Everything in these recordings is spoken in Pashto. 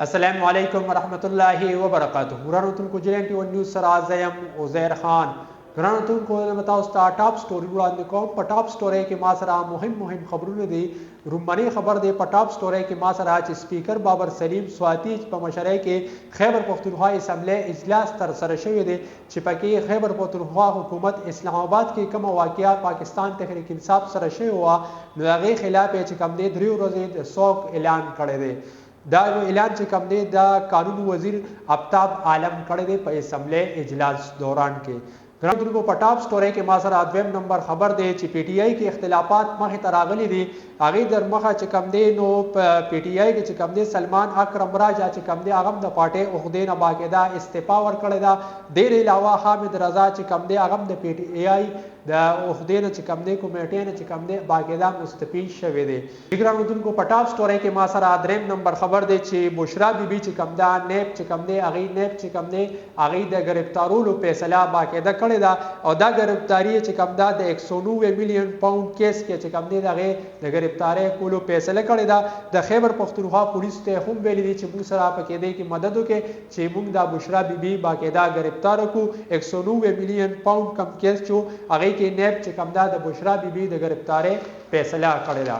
अस्सलामु अलैकुम वरहमतुल्लाहि वबरकातुहू। ګرانو جنټي ون نیوز سره زیم عزیر خان ګرانو کو متاو ستا ټاپ سټوري وړاندې کوم. په ټاپ سټوري کې ما سره مهم خبرونه دي. رومانی خبر دی په ټاپ سټوري کې ما سره چې سپیکر بابر سلیم سواتی په مشرۍ کې خیبر پختونخوا اسمبلی اجلاس تر سره شوی دی چې پکې خیبر پختونخوا حکومت اسلام آباد کې کوم واقعیا پاکستان تحریک انصاف سره شوی و نو هغه خلاف چې کم دی 3 ورځې د سوق اعلان کړی دی. دا اعلان چې کوم دی دا قانون وزیر آفتاب عالم کړی دی په اسمبلی اجلاس دوران کې. ګرانو په ټاپ سټوري کې ما سره دویم نمبر خبر دی چې پی ټی آی کې اختلافات مخې ته راغلي دي. هغې در مخه چې کوم دی نو په پی ټی آی کې چې کوم دی سلمان اکرم راجا چې کوم دی هغه د پارټۍ عهدې نه باقاعده استعفا ورکړې ده. دې علاوه حامد رضا چې کوم دی هغه د پی ټی آی د عهدې نه چې کوم دی کمیټې نه چې کوم دی باقاعده مستفی شوی دی. ګرانو په ټاپ سټوري کې ما سره دریم نمبر خبر دی چې بشرا بیبي چې کوم دا نیب چې کوم دی هغې نیب چې کوم دی هغې د ګرفتارولو فیصله باقاعده کړې ده او دا ګرفتاری چې کوم دا د 190 میلیون پاوند کیس کې چې کوم دی دغه د ګرفتاری کولو فیصله کړې ده. د خیبر پختونخوا پولیس ته هم ویلي دي چې موږ سره پکې دی کې مدد وکړي چې موږ دا بشرا بیبي باقاعده ګرفتار کړو. 190 میلیون پاوند کم کیس چې هغې کې نیب چې کوم دا د بشرا بیبي د ګرفتاری فیصله کړې ده.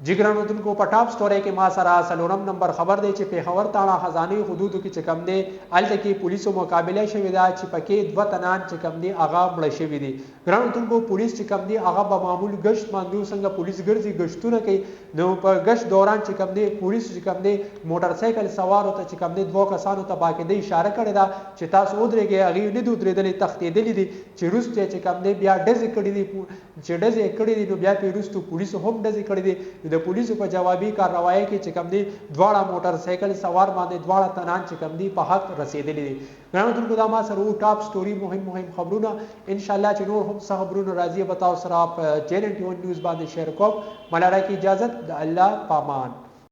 جګرانو په ټاپ سټوري کې ما سره څلورم نمبر خبر دی چې پیښور تاړه خزانه حدودو کې چې کم دی هلته کې پولیسو مقابله شوې ده چې پکې 2 تنان چې کم دی هغه مړه شوي دي. ګرانو پولیس چې کم دی هغه به معمول گشت ماندو څنګه پولیس ګرځي گشتونه کوي نو په گشت دوران چې کم دی پولیس چې کم دی موټر سایکل سوارو ته چې کم دی 2 کسانو ته باقاعده اشاره کړې ده چې تاسو ودرېږئ. هغې نه دي ودرېدلې تښتېدلي دي چې وروسته چې کم دی بیا ډزې کړي دي چې ډزې کړي دي نو بیا پرې وروستو پولیسو هم ډزې کړي دي. د پولیسو په جوابي کارروایي کې چې کم دی دواړه موټر سایکل سوار باندې دواړه تنان چې کم دی په حق رسېدلي دي. ګرانو دا ما سره ټاپ سټوري مهم خبرونه ان شاء الله چې نور هم څه خبرونه راځي به تاسو سره په جنټ نیوز باندې شیر کوم. ملاره کی اجازت د الله پامان.